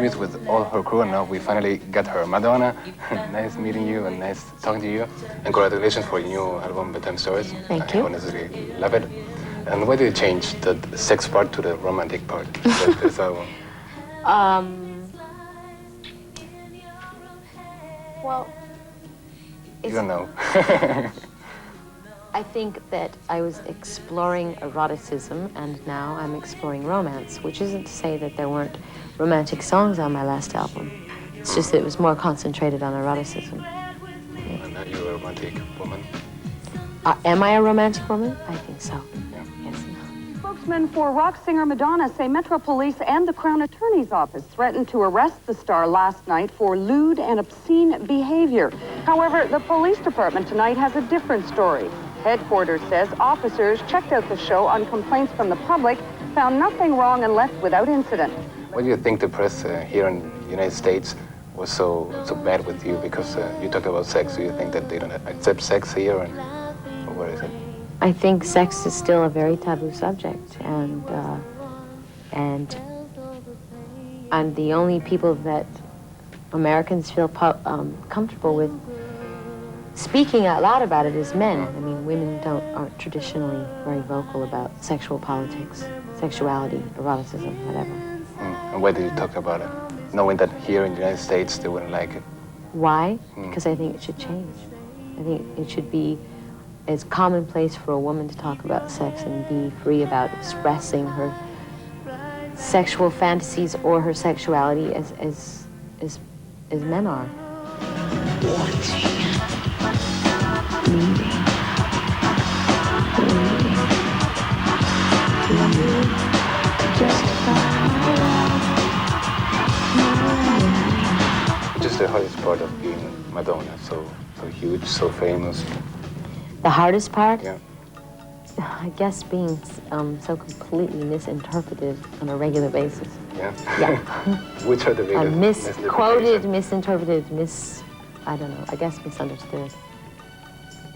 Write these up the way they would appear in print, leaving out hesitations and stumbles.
interviews with all her crew, and now we finally got her. Madonna, nice meeting you and nice talking to you. And congratulations for your new album, Bedtime Stories. Thank you. I honestly love it. And why did you change the sex part to the romantic part? This album? Well, You don't know. I think that I was exploring eroticism, and now I'm exploring romance, which isn't to say that there weren't romantic songs on my last album. It's just that it was more concentrated on eroticism. And now you're a romantic woman. Am I a romantic woman? I think so. Yeah. Yes. Spokesmen for rock singer Madonna say Metro Police and the Crown Attorney's Office threatened to arrest the star last night for lewd and obscene behavior. However, the police department tonight has a different story. Headquarters says officers checked out the show on complaints from the public, found nothing wrong, and left without incident. What do you think the press here in the United States was so bad with you because you talk about sex? Do you think that they don't accept sex here, or what is it? I think sex is still a very taboo subject, and the only people that Americans feel comfortable with speaking out loud about it is men. I mean, women aren't traditionally very vocal about sexual politics, sexuality, eroticism, whatever. And why did you talk about it? Knowing that here in the United States they wouldn't like it. Why? Because I think it should change. I think it should be as commonplace for a woman to talk about sex and be free about expressing her sexual fantasies or her sexuality as men are. Which is the hardest part of being Madonna, so huge, so famous? The hardest part? Yeah. I guess being so completely misinterpreted on a regular basis. Yeah? Yeah. Which are the biggest? Misquoted, misinterpreted, I don't know, I guess misunderstood.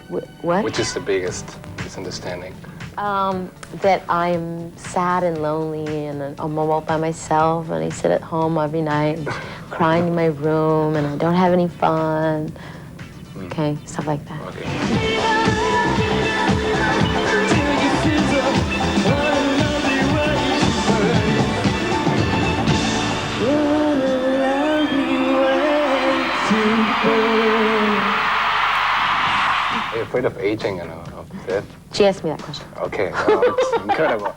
What? Which is the biggest misunderstanding? That I'm sad and lonely, and I'm all by myself, and I sit at home every night crying in my room, and I don't have any fun. Okay, stuff like that. Okay. Are you afraid of aging and of death? She asked me that question. Okay, well, it's incredible.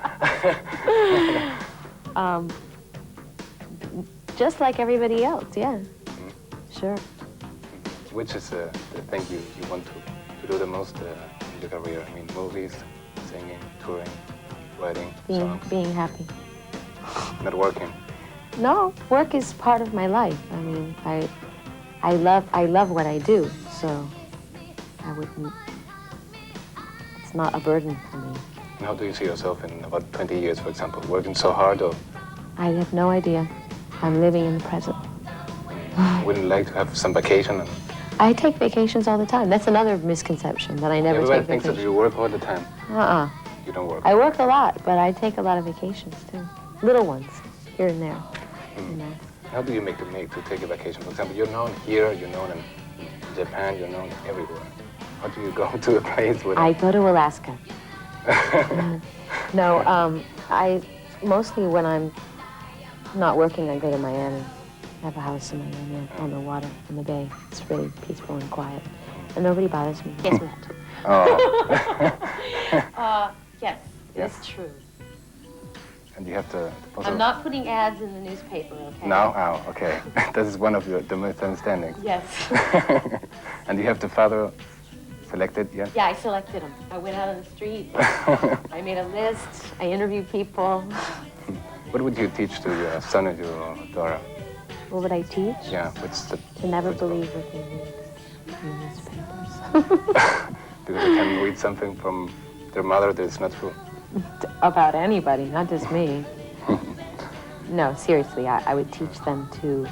Just like everybody else, yeah. Sure. Which is the thing you want to do the most in your career? I mean, movies, singing, touring, writing, songs. Being happy. Not working. No, work is part of my life. I mean, I love what I do, so I wouldn't. It's not a burden for me. And how do you see yourself in about 20 years, for example? Working so hard, or I have no idea. I'm living in the present. wouldn't like to have some vacation? And I take vacations all the time. That's another misconception, that I never everybody take thinks vacations. that you work all the time. You don't work. I work a lot, but I take a lot of vacations, too. Little ones, here and there, you know. How do you make the make to take a vacation? For example, you're known here, you're known in Japan, you're known everywhere. How do you go to a place where... I go to Alaska. No, I mostly when I'm not working, I go to Miami. I have a house in Miami on the water, on the bay. It's really peaceful and quiet, and nobody bothers me. Yes, we have to. Oh. Yes, Yes. it's true. And you have to... I'm not putting ads in the newspaper, okay? No? Oh, okay. This is one of the misunderstandings. Yes. And you have the father selected, yeah? Yeah, I selected them. I went out on the street. I made a list. I interviewed people. What would you teach to your son or your daughter? What would I teach? Yeah, what's the... To never believe what they read in the newspapers. Because they can read something from their mother that's not true. About anybody, not just me. No, seriously, I would teach them to...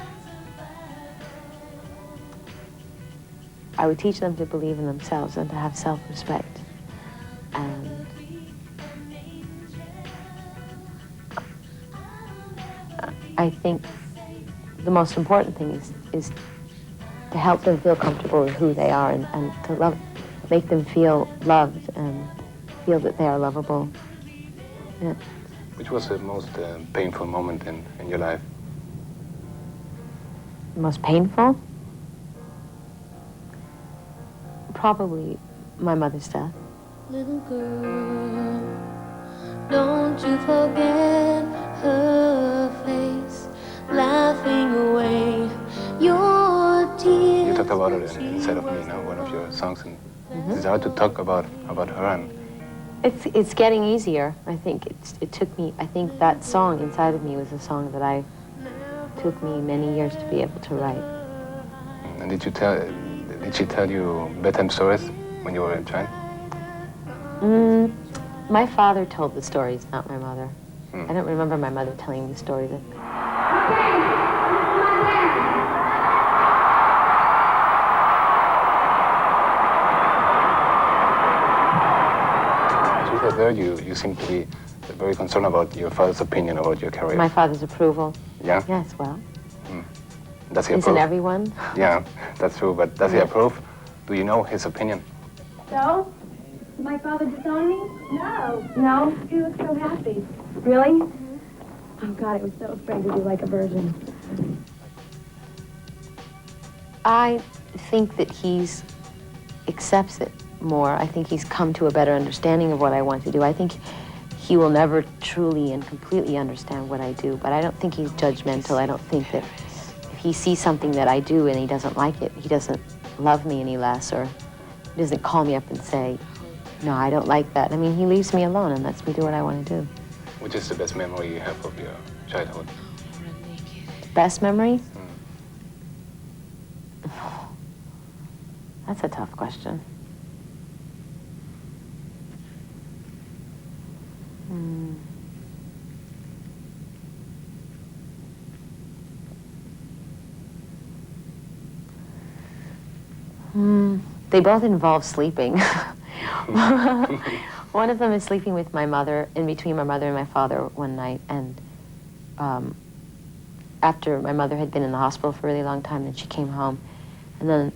I would teach them to believe in themselves and to have self-respect. And I think the most important thing is to help them feel comfortable with who they are and to make them feel loved and feel that they are lovable. Yeah. Which was the most painful moment in your life? The most painful? Probably my mother's death. Little girl, don't you forget her face, laughing away your tears. You talked about it in Inside of Me, now, one of your songs, and it's hard to talk about her. And it's getting easier. I think it took me. I think that song Inside of Me was a song that took me many years to be able to write. And did she tell you bedtime stories when you were a child? My father told the stories, not my mother. I don't remember my mother telling me the stories. There you seem to be very concerned about your father's opinion about your career. My father's approval. Yeah? Yes, well. Does he Isn't approve? everyone? Yeah, that's true, but does he approve? Do you know his opinion? So? Did my father disown me? No. No? He looked so happy. Really? Oh, God, I was so afraid to be like a virgin. I think that he's accepts it more. I think he's come to a better understanding of what I want to do. I think he will never truly and completely understand what I do, but I don't think he's judgmental. I don't think that if he sees something that I do and he doesn't like it, he doesn't love me any less, or he doesn't call me up and say, no, I don't like that. I mean, he leaves me alone and lets me do what I want to do. Which is the best memory you have of your childhood? Best memory? That's a tough question. They both involve sleeping. One of them is sleeping with my mother, in between my mother and my father one night, and after my mother had been in the hospital for a really long time, and she came home, and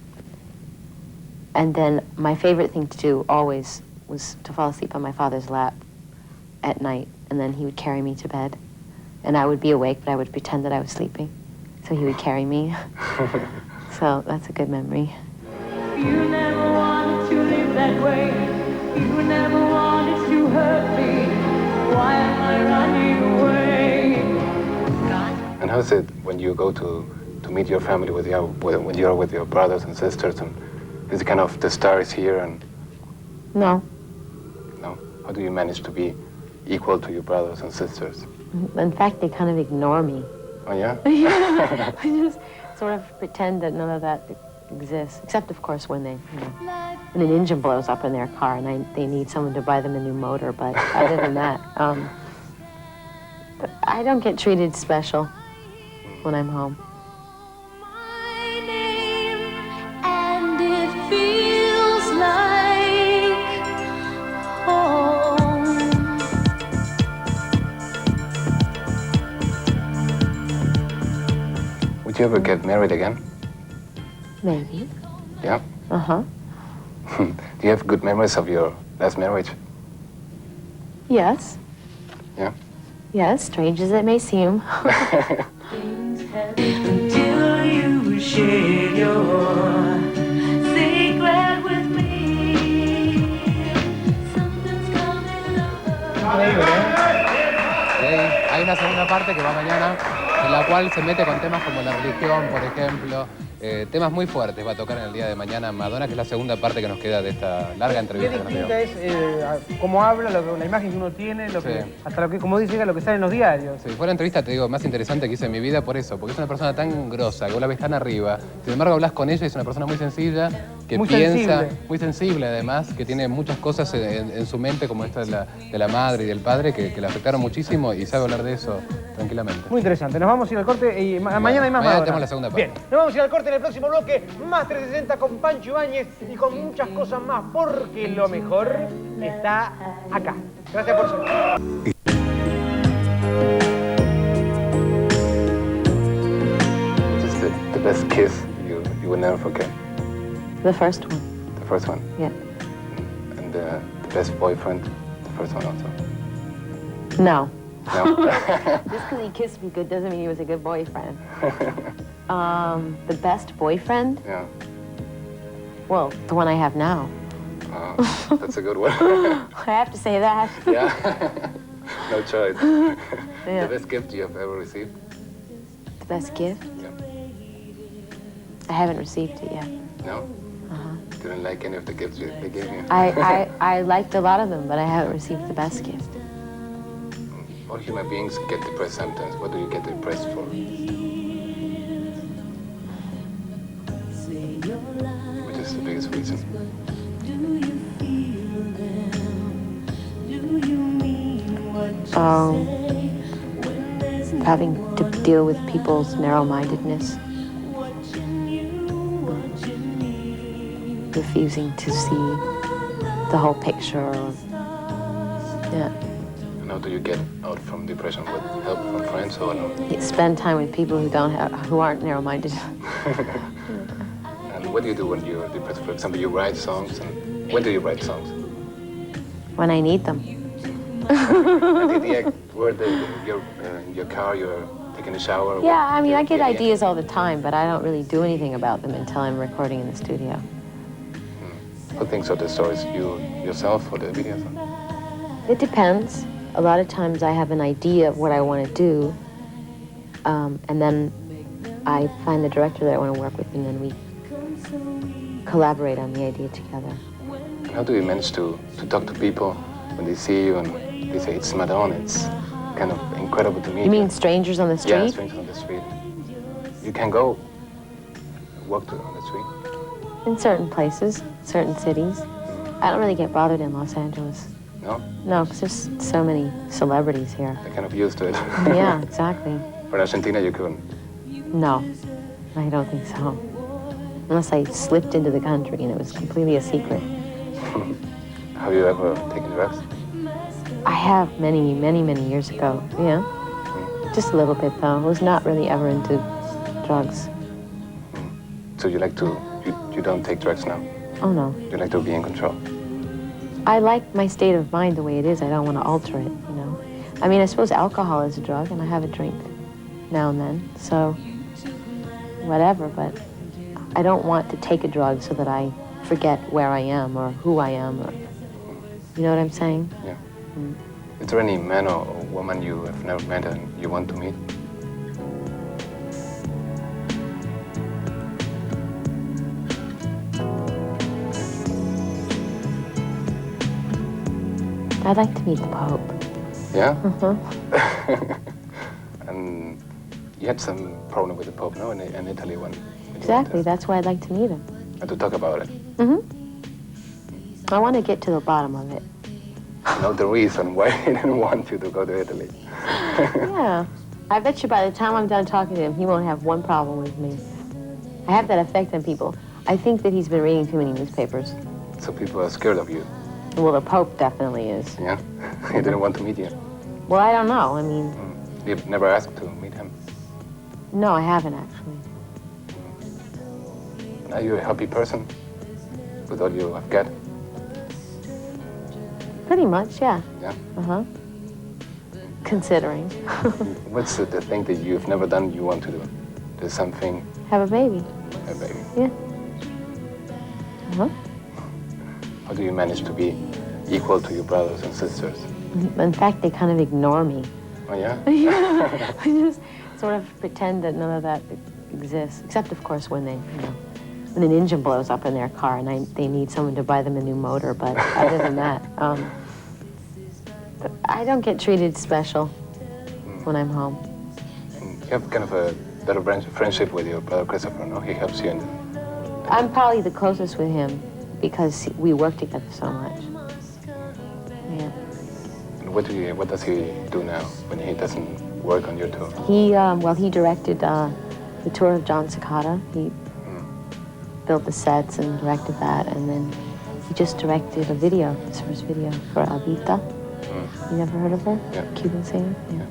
then my favorite thing to do always was to fall asleep on my father's lap at night, and then he would carry me to bed, and I would be awake, but I would pretend that I was sleeping, so he would carry me. So that's a good memory. You never wanted to live that way. You never wanted to hurt me. Why am I running away? And how is it when you go to meet your family when you're with your brothers and sisters, and is it kind of the star is here and... No. No? How do you manage to be equal to your brothers and sisters? In fact, they kind of ignore me. Oh, yeah? I just sort of pretend that none of that exists, except, of course, when when an engine blows up in their car and they need someone to buy them a new motor. But other than that, I don't get treated special when I'm home. My name, and it feels like home. Would you ever get married again? Maybe. Yeah? Uh-huh. Do you have good memories of your last marriage? Yes. Yeah? Yes, strange as it may seem. Until you share your secret with me. Something's coming up. Hay una segunda parte que va mañana, en la cual se mete con temas como la religión, por ejemplo, temas muy fuertes va a tocar en el día de mañana Madonna, que es la segunda parte que nos queda de esta larga entrevista. Qué distinta es cómo habla, la imagen que uno tiene, hasta lo que, como dice ella, lo que sale en los diarios. Sí, fue la entrevista, te digo, más interesante que hice en mi vida por eso, porque es una persona tan grosa, que vos la ves tan arriba, sin embargo hablas con ella y es una persona muy sencilla, que muy piensa, sensible. muy sensible además, que tiene muchas cosas en su mente, como esta de la madre y del padre, que la afectaron muchísimo y sabe hablar de eso tranquilamente. Muy interesante. Nos vamos a ir al corte y mañana hay más Mañana Madonna. tenemos la segunda parte. Bien, nos vamos a ir al corte en el próximo bloque, más 360 con Pancho Ibáñez y con muchas cosas más, porque lo mejor está acá. Gracias por ser. the best kiss you will never forget? The first one. The first one? Yeah. And the best boyfriend? The first one also? No. No? Just because he kissed me good doesn't mean he was a good boyfriend. The best boyfriend? Yeah. Well, the one I have now. That's a good one. I have to say that. Yeah. No choice. Yeah. The best gift you have ever received? The best gift? Yeah. I haven't received it yet. No? Didn't like any of the gifts they gave you? I liked a lot of them, but I haven't received the best gift. All human beings get depressed sometimes. What do you get depressed for? Which is the biggest reason? Having to deal with people's narrow-mindedness. Refusing to see the whole picture. Yeah. And how do you get out from depression? With help from friends or no? Spend time with people who aren't narrow-minded. And what do you do when you're depressed? For example, you write songs. And when do you write songs? When I need them. You're in your car, you're taking a shower? Yeah, I mean, I get ideas all the time, but I don't really do anything about them until I'm recording in the studio. Who thinks of the stories? You yourself or the videos? It depends. A lot of times I have an idea of what I want to do, and then I find the director that I want to work with, and then we collaborate on the idea together. And how do you manage to talk to people when they see you and they say, it's Madonna, it's kind of incredible to meet You mean strangers on the street? Yeah, strangers on the street. You can go walk on the street? In certain places, certain cities. I don't really get bothered in Los Angeles. No? No, because there's so many celebrities here. They're kind of used to it. Yeah, exactly. But in Argentina, you couldn't? No, I don't think so. Unless I slipped into the country and it was completely a secret. Have you ever taken drugs? I have many, many, many years ago, yeah. Just a little bit, though. I was not really ever into drugs. So you like to, you don't take drugs now? Oh, no. You like to be in control? I like my state of mind the way it is. I don't want to alter it, you know. I mean, I suppose alcohol is a drug, and I have a drink now and then, so whatever, but I don't want to take a drug so that I forget where I am or who I am, or, you know what I'm saying? Yeah. Is there any man or woman you have never met and you want to meet? I'd like to meet the Pope. Yeah? And you had some problem with the Pope, no, in Italy when Exactly, that's why I'd like to meet him. And to talk about it. I want to get to the bottom of it. You know the reason why he didn't want you to go to Italy. Yeah. I bet you by the time I'm done talking to him, he won't have one problem with me. I have that effect on people. I think that he's been reading too many newspapers. So people are scared of you. Well, the Pope definitely is. Yeah? He didn't want to meet you. Well, I don't know. I mean... You've never asked to meet him? No, I haven't, actually. Are you a happy person with all you have got? Pretty much, yeah. Yeah? Uh-huh. Considering. What's the thing that you've never done you want to do? There's something... Have a baby. A baby. Yeah. Uh-huh. How do you manage to be equal to your brothers and sisters? In fact, they kind of ignore me. Oh, yeah? Yeah. I just sort of pretend that none of that exists. Except, of course, when they, you know, when an engine blows up in their car and they need someone to buy them a new motor. But other than that, I don't get treated special when I'm home. And you have kind of a better friendship with your brother Christopher, no? He helps you in... I'm probably the closest with him because we work together so much. Yeah. And what does he do now when he doesn't work on your tour? He, he directed the tour of John Cicada. He built the sets and directed that, and then he just directed a video, his first video for Albita. You never heard of her? Yeah. Cuban singer? Yeah.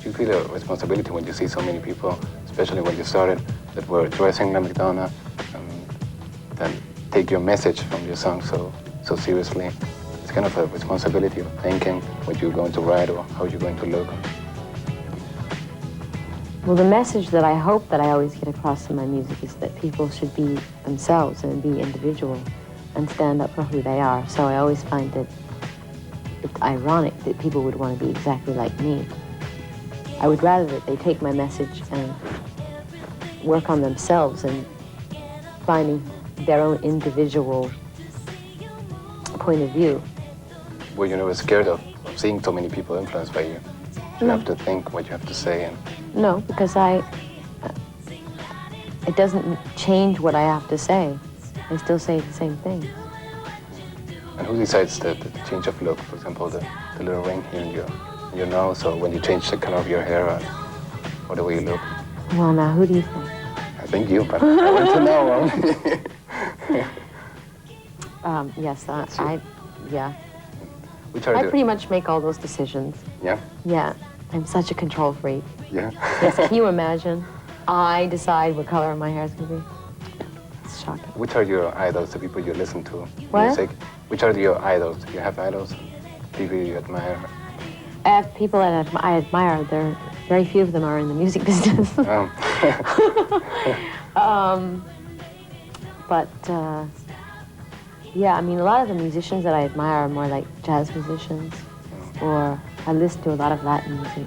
Do you feel a responsibility when you see so many people, especially when you started, that were dressing like Madonna, that take your message from your song so seriously. It's kind of a responsibility of thinking what you're going to write or how you're going to look. Well, the message that I hope that I always get across in my music is that people should be themselves and be individual and stand up for who they are. So I always find that it's ironic that people would want to be exactly like me. I would rather that they take my message and work on themselves and finding their own individual point of view. Were you never scared of seeing so many people influenced by you? You No. have to think what you have to say. And No, because it doesn't change what I have to say. I still say the same thing. And who decides the change of look? For example, the little ring here in your nose, or when you change the color of your hair, or the way you look? Well, now, who do you think? I think you, but I want to know. Yes, yeah. Which are I the, pretty much make all those decisions. yeah? Yeah, I'm such a control freak. Yeah. Yes, can you imagine? I decide what color my hair is going to be. It's shocking. Which are your idols, the people you listen to? What? Music? Which are your idols? Do you have idols? People you admire? People that I admire, very few of them are in the music business. Yeah, I mean, a lot of the musicians that I admire are more like jazz musicians, or I listen to a lot of Latin music.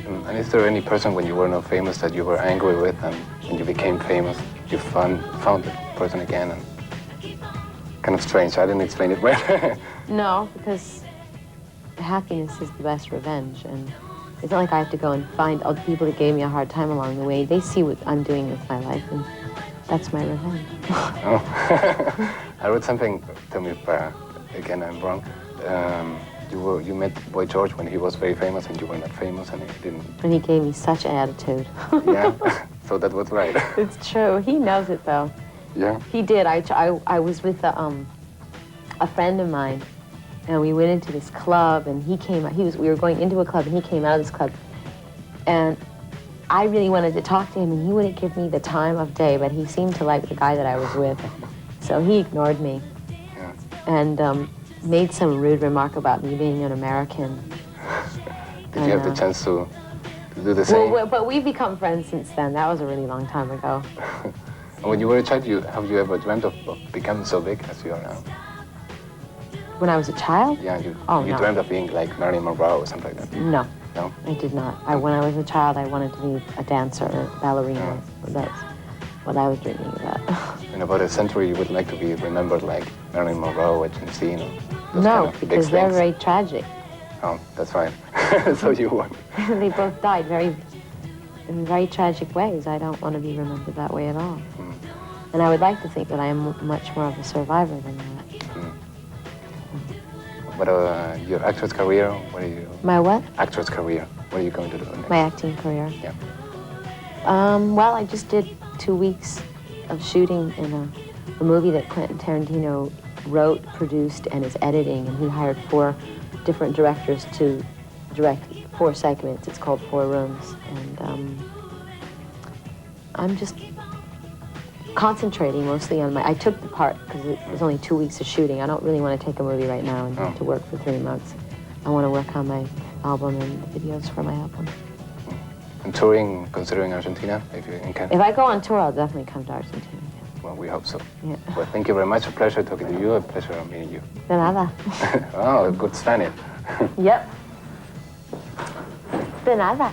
And is there any person when you were not famous that you were angry with, and when you became famous, you found the person again? And kind of strange. I didn't explain it well. No, because happiness is the best revenge, and it's not like I have to go and find all the people that gave me a hard time along the way. They see what I'm doing with my life, and that's my revenge. Oh. I read something, tell me if, again, I'm wrong. You met Boy George when he was very famous and you were not famous, and he didn't... And he gave me such attitude. Yeah, so that was right. It's true. He knows it, though. Yeah? He did. I was with a friend of mine, and we went into this club, and we were going into a club, and he came out of this club. And I really wanted to talk to him, and he wouldn't give me the time of day, but he seemed to like the guy that I was with. So he ignored me. Yeah. And made some rude remark about me being an American. Did you have the chance to do the same? Well, but we've become friends since then. That was a really long time ago. And when you were a child, have you ever dreamt of becoming so big as you are now? When I was a child? Yeah, you no. dreamt of being like Marilyn Monroe or something like that? No. No? I did not. When I was a child, I wanted to be a dancer or a ballerina. That's what I was dreaming about. In about a century, you would like to be remembered like Marilyn Monroe or Jane. No, because they're very tragic. Oh, that's fine. So you won. They both died in very tragic ways. I don't want to be remembered that way at all. Mm. And I would like to think that I am much more of a survivor than that. Mm. What your actress career? What are you? My what? Actress career. What are you going to do next? My acting career. Yeah. Well, I just did 2 weeks of shooting in a movie that Quentin Tarantino wrote, produced, and is editing, and he hired 4 different directors to direct 4 segments. It's called 4 Rooms, and I'm just concentrating mostly on I took the part because it was only 2 weeks of shooting. I don't really want to take a movie right now and have to work for 3 months. I want to work on my album and the videos for my album. And touring, considering Argentina, if you can? If I go on tour, I'll definitely come to Argentina. Well, we hope so. Yeah. Well, thank you very much. A pleasure talking to you. A pleasure meeting you. De nada. Oh, good Spanish. Yep. De nada.